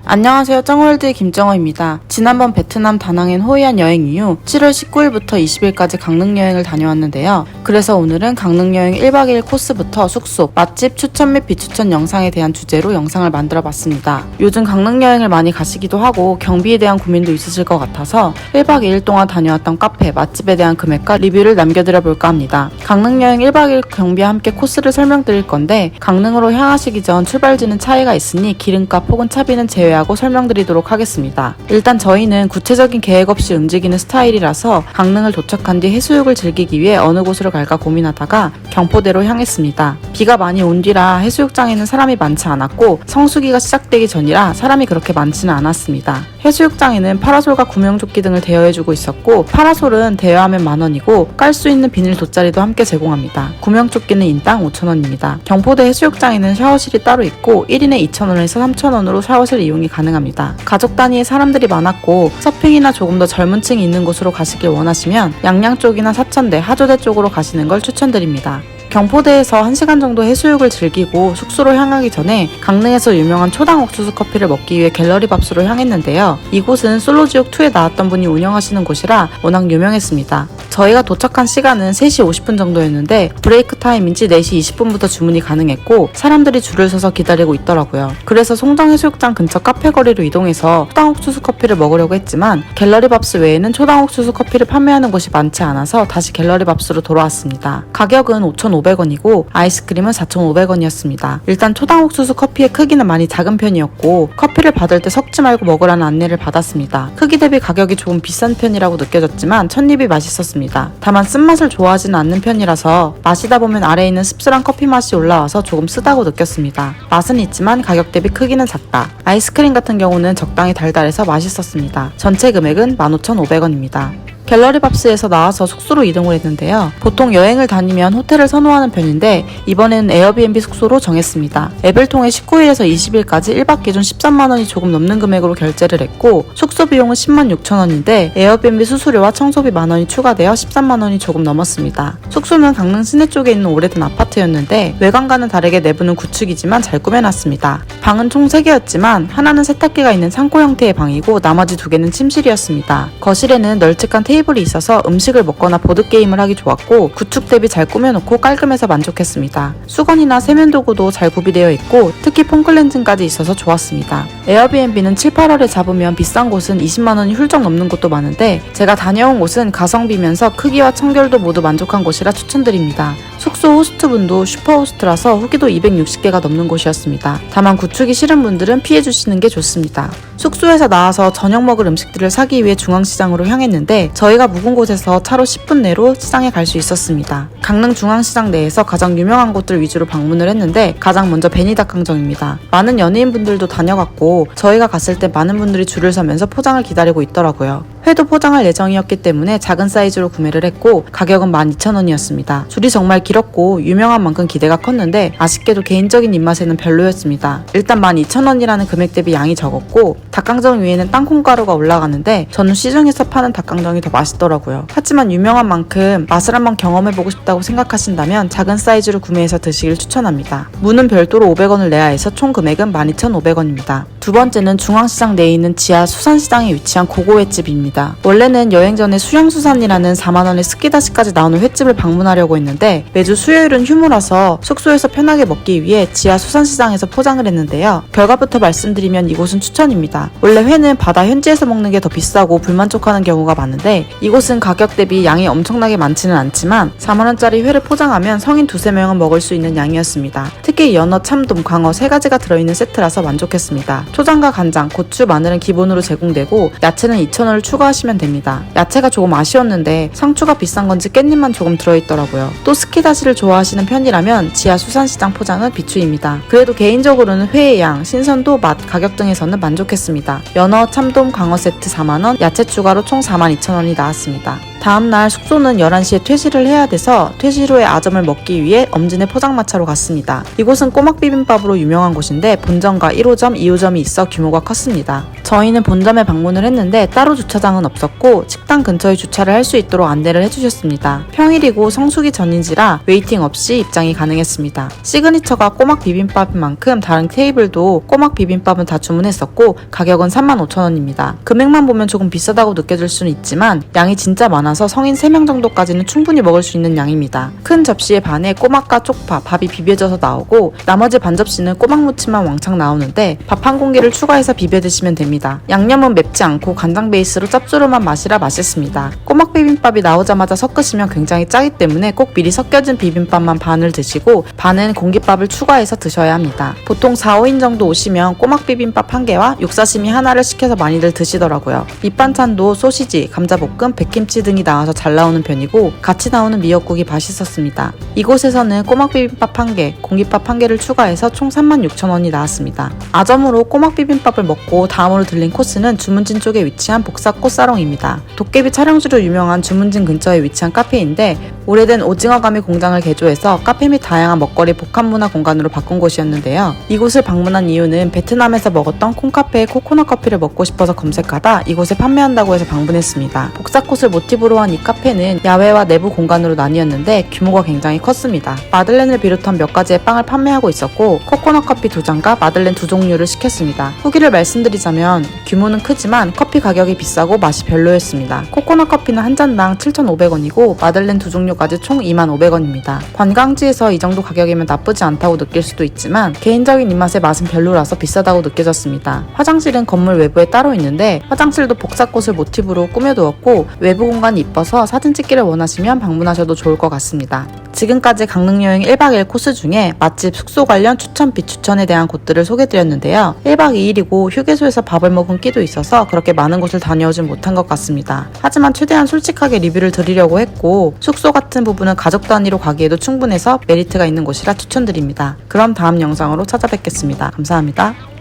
안녕하세요. 정월드의 김정호입니다. 지난번 베트남 다낭행 호이안 여행 이후 7월 19일부터 20일까지 강릉 여행을 다녀왔는데요. 그래서 오늘은 강릉 여행 1박 2일 코스부터 숙소, 맛집 추천 및 비추천 영상에 대한 주제로 영상을 만들어 봤습니다. 요즘 강릉 여행을 많이 가시기도 하고 경비에 대한 고민도 있으실 것 같아서 1박 2일 동안 다녀왔던 카페, 맛집에 대한 금액과 리뷰를 남겨드려 볼까 합니다. 강릉 여행 1박 2일 경비와 함께 코스를 설명드릴 건데 강릉으로 향하시기 전 출발지는 차이가 있으니 기름값 혹은 차비는 제외하고 설명드리도록 하겠습니다. 일단 저희는 구체적인 계획 없이 움직이는 스타일이라서 강릉을 도착한 뒤 해수욕을 즐기기 위해 어느 곳으로 갈까 고민하다가 경포대로 향했습니다. 비가 많이 온 뒤라 해수욕장에는 사람이 많지 않았고 성수기가 시작되기 전이라 사람이 그렇게 많지는 않았습니다. 해수욕장에는 파라솔과 구명조끼 등을 대여해주고 있었고 파라솔은 대여하면 만원이고 깔 수 있는 비닐 돗자리도 함께 제공합니다. 구명조끼는 인당 5,000원입니다. 경포대 해수욕장에는 샤워실이 따로 있고 1인에 2,000원에서 3,000원으로 샤워실 이용이 가능합니다. 가족 단위의 사람들이 많았고 서핑이나 조금 더 젊은 층이 있는 곳으로 가시길 원하시면 양양 쪽이나 사천대, 하조대 쪽으로 가시는 걸 추천드립니다. 경포대에서 1시간 정도 해수욕을 즐기고 숙소로 향하기 전에 강릉에서 유명한 초당 옥수수 커피를 먹기 위해 갤러리 밥수로 향했는데요. 이곳은 솔로지옥2에 나왔던 분이 운영하시는 곳이라 워낙 유명했습니다. 저희가 도착한 시간은 3시 50분 정도였는데 브레이크 타임인지 4시 20분부터 주문이 가능했고 사람들이 줄을 서서 기다리고 있더라고요. 그래서 송정해수욕장 근처 카페 거리로 이동해서 초당 옥수수 커피를 먹으려고 했지만 갤러리 밥수 외에는 초당 옥수수 커피를 판매하는 곳이 많지 않아서 다시 갤러리 밥수로 돌아왔습니다. 가격은 5,500원이고 아이스크림은 4,500원이었습니다. 일단 초당 옥수수 커피의 크기는 많이 작은 편이었고 커피를 받을 때 섞지 말고 먹으라는 안내를 받았습니다. 크기 대비 가격이 조금 비싼 편이라고 느껴졌지만 첫입이 맛있었습니다. 다만 쓴맛을 좋아하지는 않는 편이라서 마시다 보면 아래에 있는 씁쓸한 커피 맛이 올라와서 조금 쓰다고 느꼈습니다. 맛은 있지만 가격 대비 크기는 작다. 아이스크림 같은 경우는 적당히 달달해서 맛있었습니다. 전체 금액은 15,500원입니다. 갤러리 밥스에서 나와서 숙소로 이동을 했는데요. 보통 여행을 다니면 호텔을 선호하는 편인데 이번에는 에어비앤비 숙소로 정했습니다. 앱을 통해 19일에서 20일까지 1박 기준 13만원이 조금 넘는 금액으로 결제를 했고 숙소 비용은 106,000원인데 에어비앤비 수수료와 청소비 만원이 추가되어 13만원이 조금 넘었습니다. 숙소는 강릉 시내 쪽에 있는 오래된 아파트였는데 외관과는 다르게 내부는 구축이지만 잘 꾸며놨습니다. 방은 총 3개였지만 하나는 세탁기가 있는 창고 형태의 방이고 나머지 2개는 침실이었습니다. 거실에는 널찍한 테이블이 있어서 음식을 먹거나 보드게임을 하기 좋았고 구축 대비 잘 꾸며놓고 깔끔해서 만족했습니다. 수건이나 세면도구도 잘 구비되어 있고 특히 폼클렌징까지 있어서 좋았습니다. 에어비앤비는 7, 8월에 잡으면 비싼 곳은 20만원이 훌쩍 넘는 곳도 많은데 제가 다녀온 곳은 가성비면서 크기와 청결도 모두 만족한 곳이라 추천드립니다. 숙소 호스트분도 슈퍼호스트라서 후기도 260개가 넘는 곳이었습니다. 다만 구축이 싫은 분들은 피해주시는 게 좋습니다. 숙소에서 나와서 저녁 먹을 음식들을 사기 위해 중앙시장으로 향했는데 저희가 묵은 곳에서 차로 10분 내로 시장에 갈 수 있었습니다. 강릉 중앙시장 내에서 가장 유명한 곳들 위주로 방문을 했는데 가장 먼저 베니닭강정입니다. 많은 연예인분들도 다녀갔고 저희가 갔을 때 많은 분들이 줄을 서면서 포장을 기다리고 있더라고요. 회도 포장할 예정이었기 때문에 작은 사이즈로 구매를 했고 가격은 12,000원이었습니다. 줄이 정말 길었고 유명한 만큼 기대가 컸는데 아쉽게도 개인적인 입맛에는 별로였습니다. 일단 12,000원이라는 금액 대비 양이 적었고 닭강정 위에는 땅콩가루가 올라가는데 저는 시중에서 파는 닭강정이 더 맛있더라고요. 하지만 유명한 만큼 맛을 한번 경험해보고 싶다고 생각하신다면 작은 사이즈로 구매해서 드시길 추천합니다. 무는 별도로 500원을 내야 해서 총 금액은 12,500원입니다. 두 번째는 중앙시장 내에 있는 지하 수산시장에 위치한 고고횟집입니다. 원래는 여행 전에 수영수산이라는 4만원의 스키다시까지 나오는 횟집을 방문하려고 했는데 매주 수요일은 휴무라서 숙소에서 편하게 먹기 위해 지하 수산시장에서 포장을 했는데요. 결과부터 말씀드리면 이곳은 추천입니다. 원래 회는 바다 현지에서 먹는 게 더 비싸고 불만족하는 경우가 많은데 이곳은 가격 대비 양이 엄청나게 많지는 않지만 4만원짜리 회를 포장하면 성인 2~3명은 먹을 수 있는 양이었습니다. 특히 연어, 참돔, 광어 3가지가 들어있는 세트라서 만족했습니다. 초장과 간장, 고추, 마늘은 기본으로 제공되고 야채는 2,000원을 추가하시면 됩니다. 야채가 조금 아쉬웠는데 상추가 비싼 건지 깻잎만 조금 들어있더라고요. 또 스키다시를 좋아하시는 편이라면 지하 수산시장 포장은 비추입니다. 그래도 개인적으로는 회의 양, 신선도, 맛, 가격 등에서는 만족했습니다. 연어, 참돔, 광어 세트 4만원, 야채 추가로 총 42,000원이 나왔습니다. 다음날 숙소는 11시에 퇴실을 해야 돼서 퇴실 후에 아점을 먹기 위해 엄진의 포장마차로 갔습니다. 이곳은 꼬막 비빔밥으로 유명한 곳인데 본점과 1호점, 2호점이 있어 규모가 컸습니다. 저희는 본점에 방문을 했는데 따로 주차장을 사항은 없었고 식당 근처에 주차를 할 수 있도록 안내를 해주셨습니다. 평일이고 성수기 전인지라 웨이팅 없이 입장이 가능했습니다. 시그니처가 꼬막 비빔밥인 만큼 다른 테이블도 꼬막 비빔밥은 다 주문했었고 가격은 35,000원입니다. 금액만 보면 조금 비싸다고 느껴질 수는 있지만 양이 진짜 많아서 성인 3명 정도까지는 충분히 먹을 수 있는 양입니다. 큰 접시에 반에 꼬막과 쪽파, 밥이 비벼져서 나오고 나머지 반 접시는 꼬막 무침만 왕창 나오는데 밥 한 공기를 추가해서 비벼 드시면 됩니다. 양념은 맵지 않고 간장 베이스로 짭조름한 맛이라 맛있습니다. 꼬막 비빔밥이 나오자마자 섞으시면 굉장히 짜기 때문에 꼭 미리 섞여진 비빔밥만 반을 드시고 반은 공깃밥을 추가해서 드셔야 합니다. 보통 4, 5인 정도 오시면 꼬막 비빔밥 1개와 육사시미 하나를 시켜서 많이들 드시더라고요. 밑반찬도 소시지, 감자볶음, 백김치 등이 나와서 잘 나오는 편이고 같이 나오는 미역국이 맛있었습니다. 이곳에서는 꼬막 비빔밥 1개, 공깃밥 1개를 추가해서 총 36,000원이 나왔습니다. 아점으로 꼬막 비빔밥을 먹고 다음으로 들린 코스는 주문진 쪽에 위치한 복사 꽃사롱입니다. 도깨비 촬영지로 유명한 주문진 근처에 위치한 카페인데 오래된 오징어가미 공장을 개조해서 카페 및 다양한 먹거리 복합문화 공간으로 바꾼 곳이었는데요. 이곳을 방문한 이유는 베트남에서 먹었던 콩카페의 코코넛 커피를 먹고 싶어서 검색하다 이곳에 판매한다고 해서 방문했습니다. 복사꽃을 모티브로 한 이 카페는 야외와 내부 공간으로 나뉘었는데 규모가 굉장히 컸습니다. 마들렌을 비롯한 몇 가지의 빵을 판매하고 있었고 코코넛 커피 2잔과 마들렌 2종류를 시켰습니다. 후기를 말씀드리자면 규모는 크지만 커피 가격이 비싸고 맛이 별로였습니다. 코코넛 커피는 한 잔당 7,500원이고 마들렌 2종류까지 총 25,500원입니다. 관광지에서 이 정도 가격이면 나쁘지 않다고 느낄 수도 있지만 개인적인 입맛의 맛은 별로라서 비싸다고 느껴졌습니다. 화장실은 건물 외부에 따로 있는데 화장실도 복사꽃을 모티브로 꾸며두었고 외부 공간이 이뻐서 사진 찍기를 원하시면 방문하셔도 좋을 것 같습니다. 지금까지 강릉여행 1박 2일 코스 중에 맛집, 숙소 관련 추천, 비추천에 대한 곳들을 소개드렸는데요. 1박 2일이고 휴게소에서 밥을 먹은 끼도 있어서 그렇게 많은 곳을 다녀오진 못한 것 같습니다. 하지만 최대한 솔직하게 리뷰를 드리려고 했고 숙소 같은 부분은 가족 단위로 가기에도 충분해서 메리트가 있는 곳이라 추천드립니다. 그럼 다음 영상으로 찾아뵙겠습니다. 감사합니다.